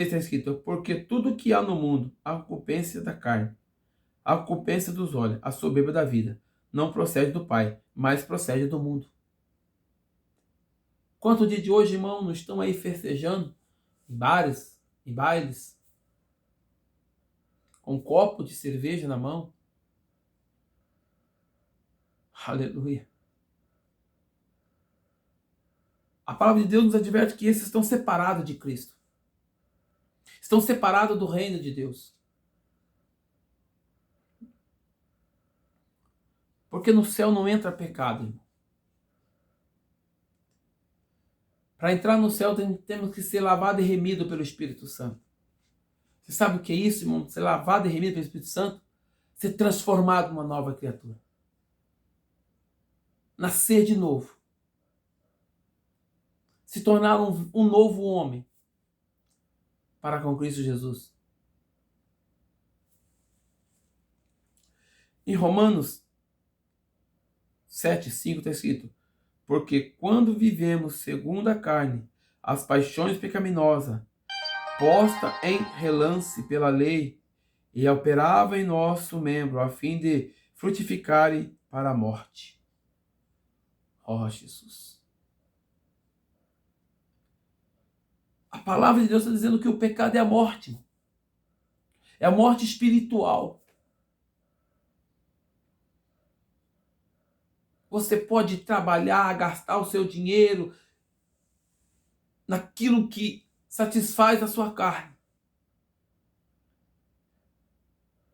está escrito, porque tudo que há no mundo, a concupiscência da carne, a concupiscência dos olhos, a soberba da vida, não procede do Pai, mas procede do mundo. Quanto dia de hoje, irmão, não estão aí festejando em bares, em bailes, com um copo de cerveja na mão? Aleluia. A palavra de Deus nos adverte que esses estão separados de Cristo. Estão separados do reino de Deus. Porque no céu não entra pecado, irmão. Para entrar no céu temos que ser lavado e remido pelo Espírito Santo. Você sabe o que é isso, irmão? Ser lavado e remido pelo Espírito Santo? Ser transformado numa nova criatura. Nascer de novo. Se tornar um novo homem para com Cristo Jesus. Em Romanos 7:5 está escrito: porque quando vivemos segundo a carne, as paixões pecaminosas, posta em relance pela lei, e operava em nosso membro, a fim de frutificarem para a morte. Ó Jesus. A palavra de Deus está dizendo que o pecado é a morte. É a morte espiritual. Você pode trabalhar, gastar o seu dinheiro naquilo que satisfaz a sua carne.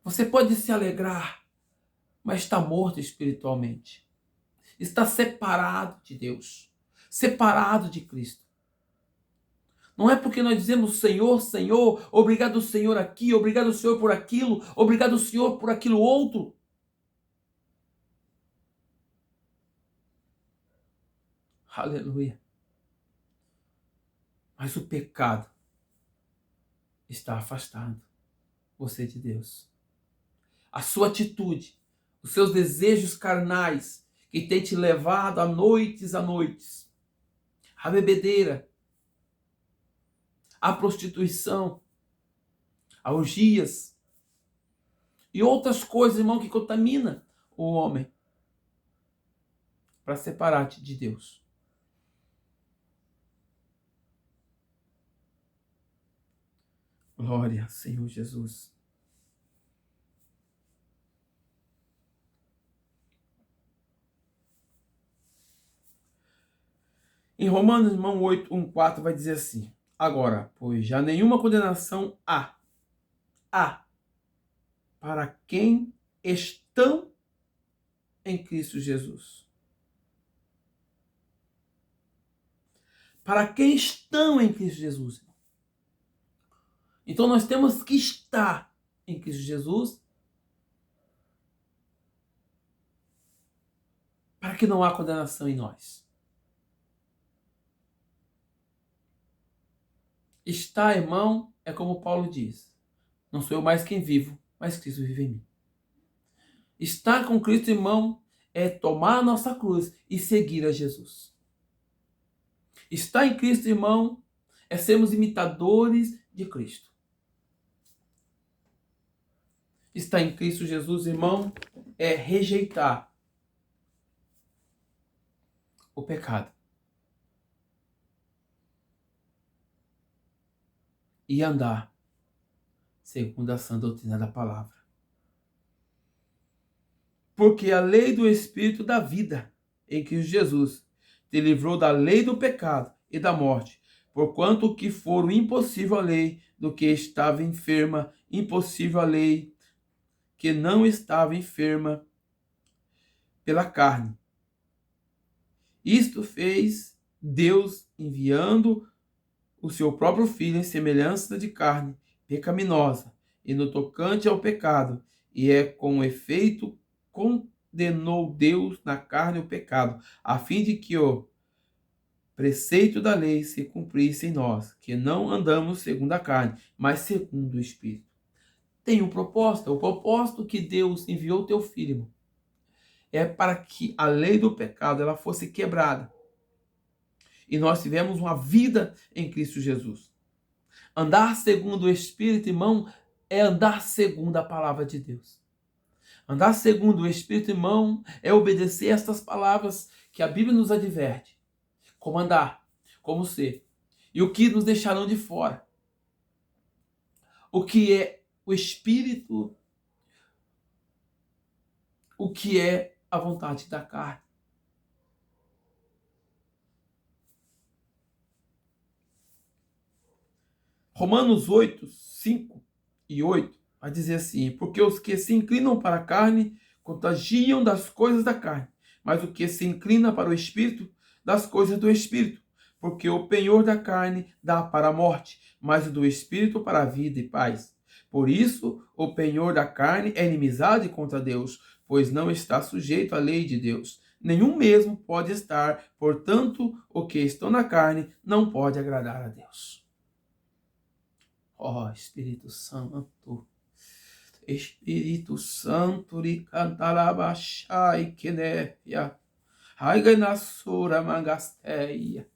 Você pode se alegrar, mas está morto espiritualmente. Está separado de Deus, separado de Cristo. Não é porque nós dizemos Senhor, Senhor, obrigado Senhor aqui, obrigado Senhor por aquilo, obrigado Senhor por aquilo outro. Aleluia. Mas o pecado está afastando você de Deus. A sua atitude, os seus desejos carnais que tem te levado a noites, a bebedeira, a prostituição, a orgias e outras coisas, irmão, que contamina o homem para separar-te de Deus. Glória, Senhor Jesus. Em Romanos, irmão, 8:1-4 vai dizer assim: agora, pois já nenhuma condenação há para quem estão em Cristo Jesus. Para quem estão em Cristo Jesus. Então nós temos que estar em Cristo Jesus para que não há condenação em nós. Estar, irmão, é como Paulo diz: não sou eu mais quem vivo, mas Cristo vive em mim. Estar com Cristo, irmão, é tomar a nossa cruz e seguir a Jesus. Estar em Cristo, irmão, é sermos imitadores de Cristo. Estar em Cristo Jesus, irmão, é rejeitar o pecado e andar segundo a sã doutrina da palavra. Porque a lei do Espírito da vida em Cristo Jesus te livrou da lei do pecado e da morte, porquanto que for impossível a lei do que estava enferma, impossível a lei que não estava enferma pela carne. Isto fez Deus enviando o seu próprio Filho em semelhança de carne pecaminosa, e no tocante ao pecado, e é com efeito condenou Deus na carne o pecado, a fim de que o preceito da lei se cumprisse em nós, que não andamos segundo a carne, mas segundo o Espírito. Tem um propósito, o propósito que Deus enviou o teu Filho é para que a lei do pecado ela fosse quebrada e nós tivemos uma vida em Cristo Jesus. Andar segundo o Espírito, irmão, é andar segundo a palavra de Deus. Andar segundo o Espírito, irmão, é obedecer estas palavras que a Bíblia nos adverte. Como andar, como ser. E o que nos deixarão de fora. O que é o Espírito, o que é a vontade da carne. Romanos 8, 5 e 8 vai dizer assim: porque os que se inclinam para a carne contagiam das coisas da carne, mas o que se inclina para o Espírito, das coisas do Espírito. Porque o penhor da carne dá para a morte, mas o do Espírito para a vida e paz. Por isso, o penhor da carne é inimizade contra Deus, pois não está sujeito à lei de Deus. Nenhum mesmo pode estar, portanto, o que estão na carne não pode agradar a Deus. Ó Espírito Santo, Espírito Santo, ricantalabachai keneia, aiganasura mangasteia,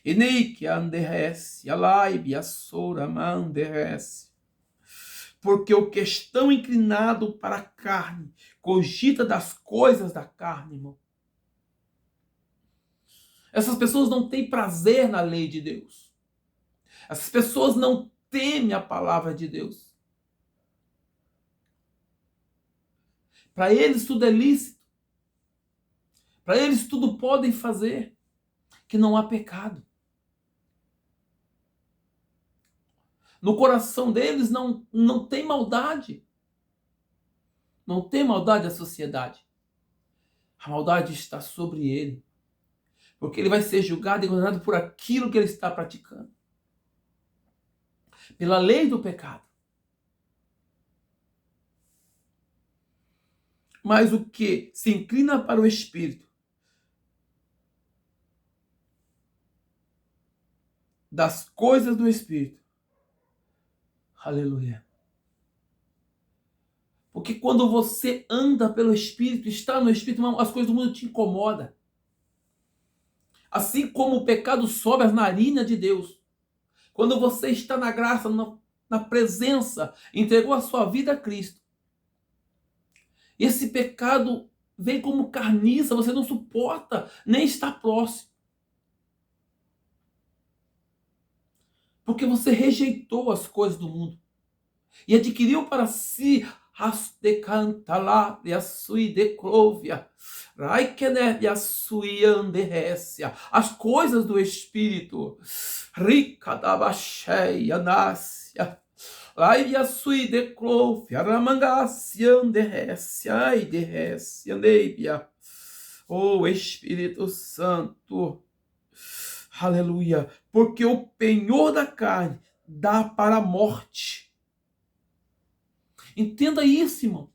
ineike anderesse, alaibia sura manderesse. Porque o que estão inclinado para a carne cogita das coisas da carne, irmão. Essas pessoas não têm prazer na lei de Deus. Essas pessoas não temem a palavra de Deus. Para eles tudo é lícito. Para eles tudo podem fazer, que não há pecado. No coração deles não tem maldade. Não tem maldade a sociedade. A maldade está sobre ele. Porque ele vai ser julgado e condenado por aquilo que ele está praticando. Pela lei do pecado. Mas o que se inclina para o Espírito, das coisas do Espírito. Aleluia. Porque quando você anda pelo Espírito, está no Espírito, as coisas do mundo te incomodam. Assim como o pecado sobe às narinas de Deus. Quando você está na graça, na presença, entregou a sua vida a Cristo. Esse pecado vem como carniça, você não suporta, nem está próximo. Porque você rejeitou as coisas do mundo. E adquiriu para si as de cantala e a sui de clovia, raikene e a sui anderécia, as coisas do Espírito, rica da baixeia, nácia, lai e a sui de clovia, ramangácia, anderécia, ai derrécia, neibia, oh Espírito Santo, aleluia, porque o penhor da carne dá para a morte. Entenda isso, irmão.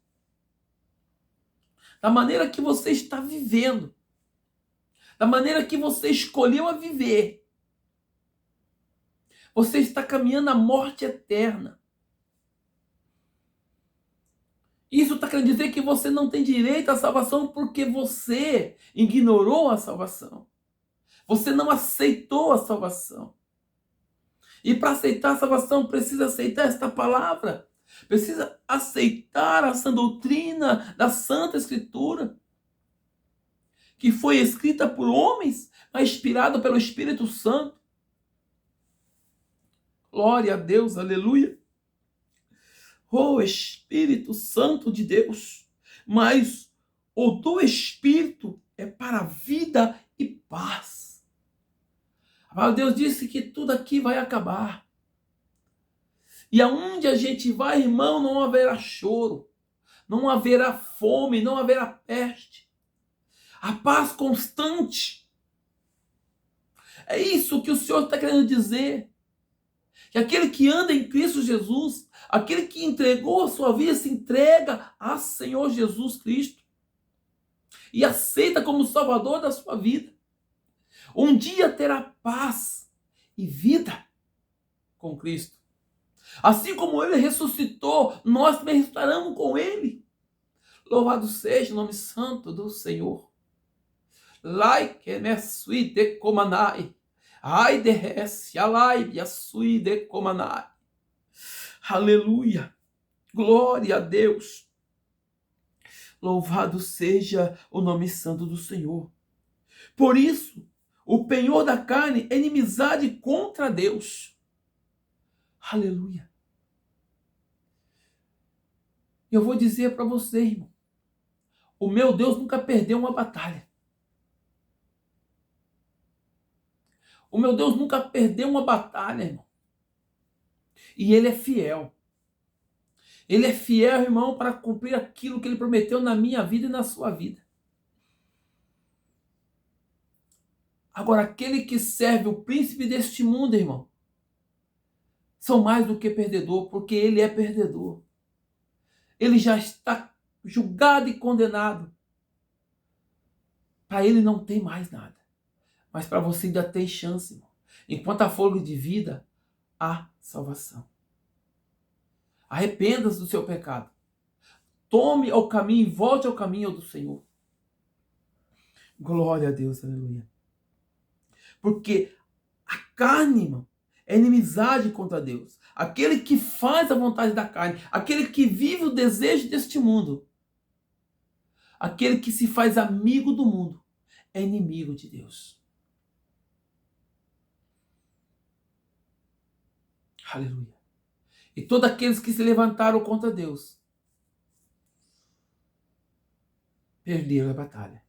Da maneira que você está vivendo, da maneira que você escolheu a viver, você está caminhando à morte eterna. Isso está querendo dizer que você não tem direito à salvação porque você ignorou a salvação. Você não aceitou a salvação. E para aceitar a salvação, precisa aceitar esta palavra. Precisa aceitar a sã doutrina da Santa Escritura, que foi escrita por homens, mas inspirada pelo Espírito Santo. Glória a Deus, aleluia. Oh, Espírito Santo de Deus. Mas o do Espírito é para a vida e paz. A palavra de Deus disse que tudo aqui vai acabar. E aonde a gente vai, irmão, não haverá choro, não haverá fome, não haverá peste. A paz constante. É isso que o Senhor está querendo dizer. Que aquele que anda em Cristo Jesus, aquele que entregou a sua vida, se entrega a Senhor Jesus Cristo. E aceita como Salvador da sua vida. Um dia terá paz e vida com Cristo. Assim como ele ressuscitou, nós também ressuscitaremos com ele. Louvado seja o nome santo do Senhor. Like me suite comanai. Ai derrece, alai, biaçui de comanai. Aleluia. Glória a Deus. Louvado seja o nome santo do Senhor. Por isso, o penhor da carne é inimizade contra Deus. Aleluia. Eu vou dizer para você, irmão, o meu Deus nunca perdeu uma batalha. O meu Deus nunca perdeu uma batalha, irmão. E Ele é fiel. Ele é fiel, irmão, para cumprir aquilo que Ele prometeu na minha vida e na sua vida. Agora, aquele que serve o príncipe deste mundo, irmão, são mais do que perdedor, porque ele é perdedor. Ele já está julgado e condenado. Para ele não tem mais nada. Mas para você ainda tem chance, irmão. Enquanto há fôlego de vida, há salvação. Arrependa-se do seu pecado. Tome o caminho e volte ao caminho do Senhor. Glória a Deus, aleluia. Porque a carne, irmão, é inimizade contra Deus. Aquele que faz a vontade da carne, aquele que vive o desejo deste mundo, aquele que se faz amigo do mundo, é inimigo de Deus. Aleluia. E todos aqueles que se levantaram contra Deus perderam a batalha.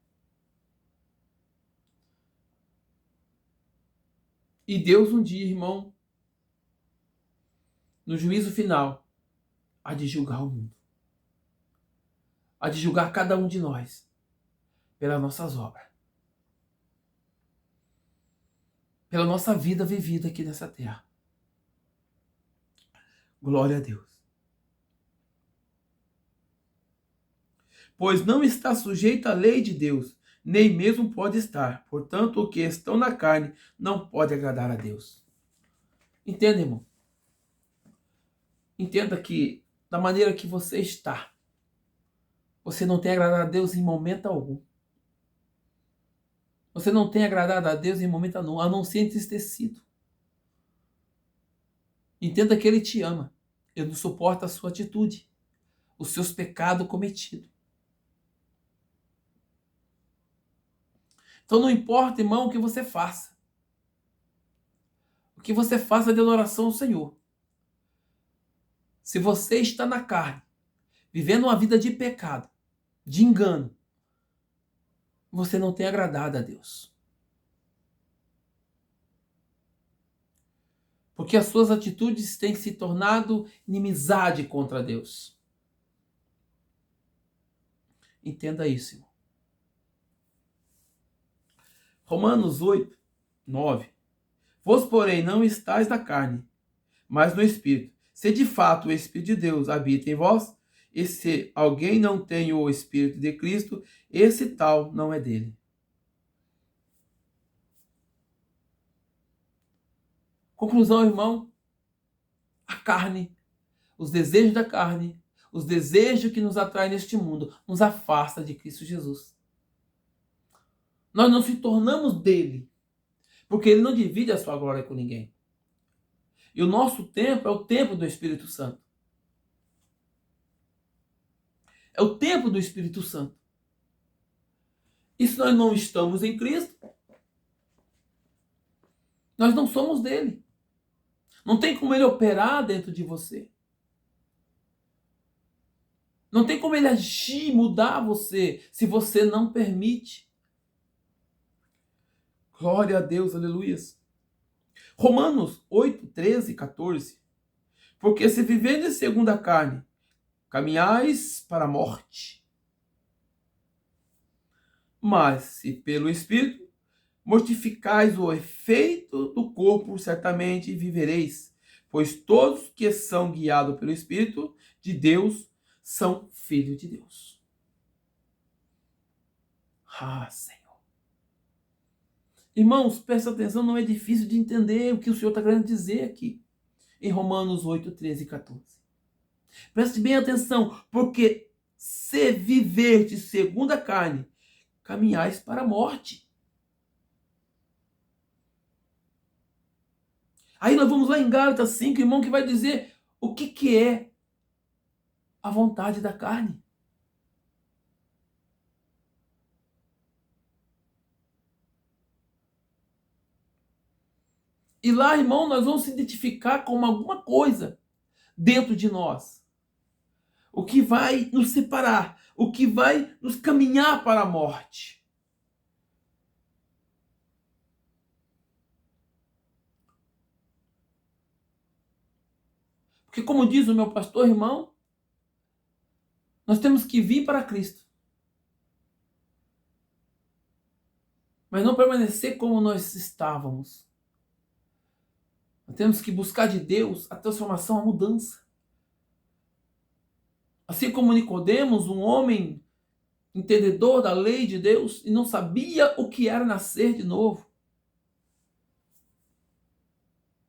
E Deus um dia, irmão, no juízo final, há de julgar o mundo. Há de julgar cada um de nós pelas nossas obras. Pela nossa vida vivida aqui nessa terra. Glória a Deus. Pois não está sujeito à lei de Deus, nem mesmo pode estar. Portanto, o que estão na carne não pode agradar a Deus. Entenda, irmão? Entenda que, da maneira que você está, você não tem agradado a Deus em momento algum. Você não tem agradado a Deus em momento algum, a não ser entristecido. Entenda que Ele te ama. Ele não suporta a sua atitude, os seus pecados cometidos. Então não importa, irmão, o que você faça. O que você faça de adoração ao Senhor. Se você está na carne, vivendo uma vida de pecado, de engano, você não tem agradado a Deus. Porque as suas atitudes têm se tornado inimizade contra Deus. Entenda isso, irmão. Romanos 8, 9. Vós, porém, não estáis na carne, mas no Espírito. Se de fato o Espírito de Deus habita em vós, e se alguém não tem o Espírito de Cristo, esse tal não é dele. Conclusão, irmão, a carne, os desejos da carne, os desejos que nos atraem neste mundo, nos afasta de Cristo Jesus. Nós não se tornamos dele, porque ele não divide a sua glória com ninguém. E o nosso tempo é o tempo do Espírito Santo. É o tempo do Espírito Santo. E se nós não estamos em Cristo, nós não somos dele. Não tem como ele operar dentro de você. Não tem como ele agir, mudar você, se você não permite. Glória a Deus, aleluias. Romanos 8, 13 e 14. Porque se viverdes segundo a carne, caminhais para a morte. Mas se pelo Espírito mortificais o efeito do corpo, certamente vivereis. Pois todos que são guiados pelo Espírito de Deus são filhos de Deus. Ah, Senhor. Irmãos, presta atenção, não é difícil de entender o que o Senhor está querendo dizer aqui. Em Romanos 8, 13 e 14. Preste bem atenção, porque se viverdes segundo a carne, caminhais para a morte. Aí nós vamos lá em Gálatas 5, irmão, que vai dizer o que é a vontade da carne. E lá, irmão, nós vamos se identificar com alguma coisa dentro de nós. O que vai nos separar, o que vai nos caminhar para a morte. Porque como diz o meu pastor, irmão, nós temos que vir para Cristo. Mas não permanecer como nós estávamos. Nós temos que buscar de Deus a transformação, a mudança. Assim como Nicodemos, um homem entendedor da lei de Deus e não sabia o que era nascer de novo.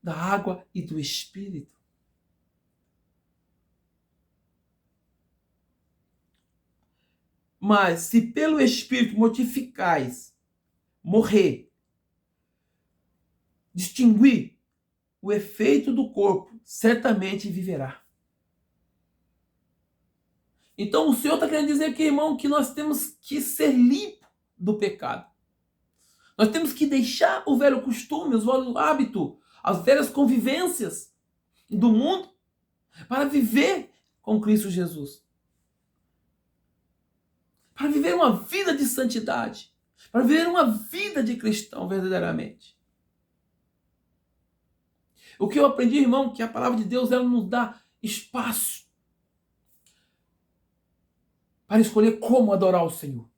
Da água e do Espírito. Mas se pelo Espírito mortificais morrer, distinguir o efeito do corpo, certamente viverá. Então o Senhor está querendo dizer aqui, irmão, que nós temos que ser limpos do pecado. Nós temos que deixar o velho costume, o velho hábito, as velhas convivências do mundo para viver com Cristo Jesus. Para viver uma vida de santidade. Para viver uma vida de cristão verdadeiramente. O que eu aprendi, irmão, que a palavra de Deus ela nos dá espaço para escolher como adorar o Senhor.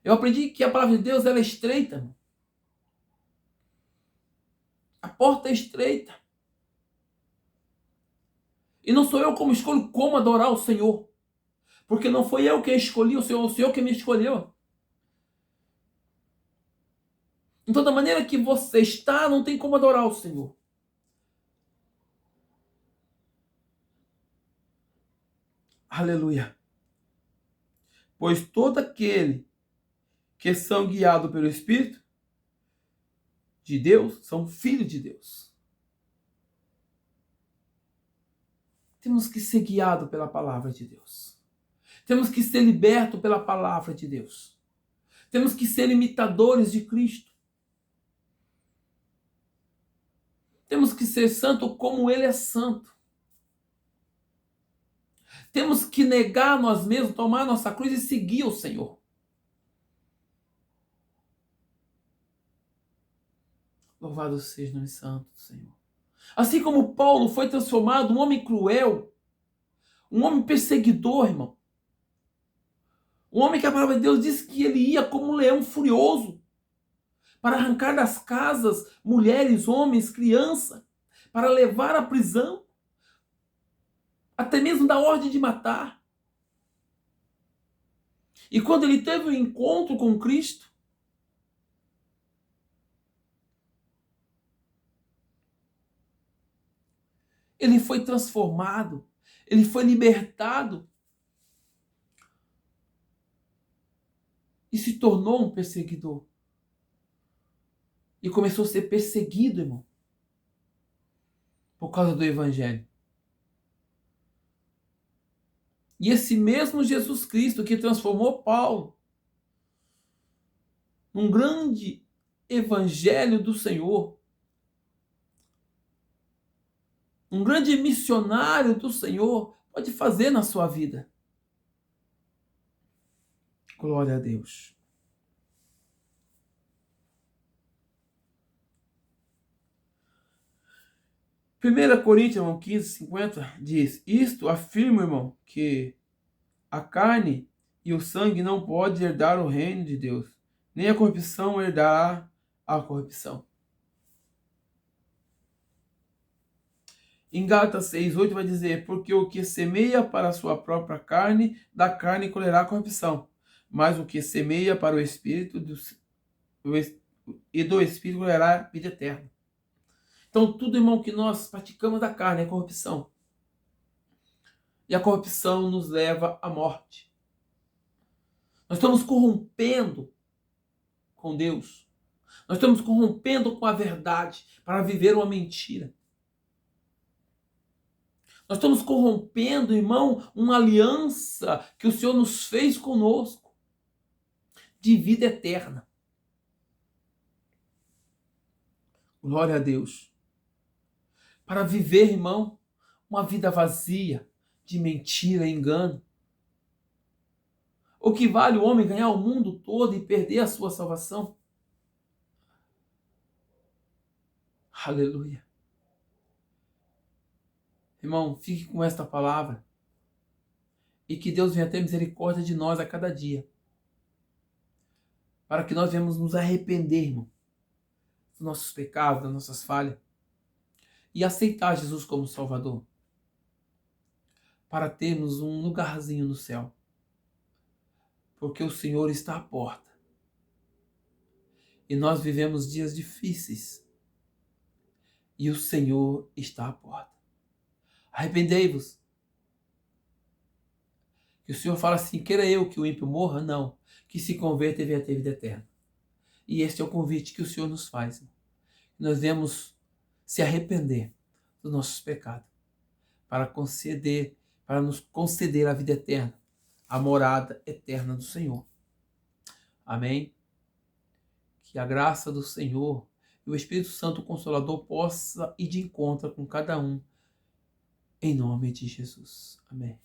Eu aprendi que a palavra de Deus ela é estreita. A porta é estreita. E não sou eu como escolho como adorar o Senhor. Porque não foi eu quem escolhi o Senhor quem me escolheu. Então, da maneira que você está, não tem como adorar o Senhor. Aleluia. Pois todo aquele que são guiados pelo Espírito de Deus são filhos de Deus. Temos que ser guiados pela palavra de Deus. Temos que ser libertos pela palavra de Deus. Temos que ser imitadores de Cristo. Temos que ser santo como Ele é santo. Temos que negar nós mesmos, tomar nossa cruz e seguir o Senhor. Louvado seja o nome santo do Senhor. Assim como Paulo foi transformado um homem cruel, um homem perseguidor, irmão. Um homem que a palavra de Deus diz que ele ia como um leão furioso para arrancar das casas mulheres, homens, crianças, para levar à prisão, até mesmo da ordem de matar. E quando ele teve um encontro com Cristo, ele foi transformado, ele foi libertado e se tornou um perseguidor. E começou a ser perseguido, irmão, por causa do Evangelho. E esse mesmo Jesus Cristo que transformou Paulo num grande evangelho do Senhor, um grande missionário do Senhor, pode fazer na sua vida. Glória a Deus. Primeira Coríntios 15:50 diz: Isto afirma, irmão, que a carne e o sangue não podem herdar o reino de Deus, nem a corrupção herdará a corrupção. Em Gálatas 6:8 vai dizer: Porque o que semeia para a sua própria carne, da carne colherá a corrupção, mas o que semeia para o Espírito e do Espírito colherá a vida eterna. Então, tudo, irmão, que nós praticamos da carne é corrupção. E a corrupção nos leva à morte. Nós estamos corrompendo com Deus. Nós estamos corrompendo com a verdade para viver uma mentira. Nós estamos corrompendo, irmão, uma aliança que o Senhor nos fez conosco, de vida eterna. Glória a Deus. Para viver, irmão, uma vida vazia de mentira e engano. O que vale o homem ganhar o mundo todo e perder a sua salvação? Aleluia. Irmão, fique com esta palavra. E que Deus venha ter misericórdia de nós a cada dia. Para que nós venhamos nos arrepender, irmão, dos nossos pecados, das nossas falhas. E aceitar Jesus como Salvador. Para termos um lugarzinho no céu. Porque o Senhor está à porta. E nós vivemos dias difíceis. E o Senhor está à porta. Arrependei-vos. Que o Senhor fala assim, queira eu que o ímpio morra? Não. Que se converta e venha ter vida eterna. E este é o convite que o Senhor nos faz. Nós devemos se arrepender dos nossos pecados. Para nos conceder a vida eterna. A morada eterna do Senhor. Amém? Que a graça do Senhor e o Espírito Santo Consolador possa ir de encontro com cada um. Em nome de Jesus. Amém.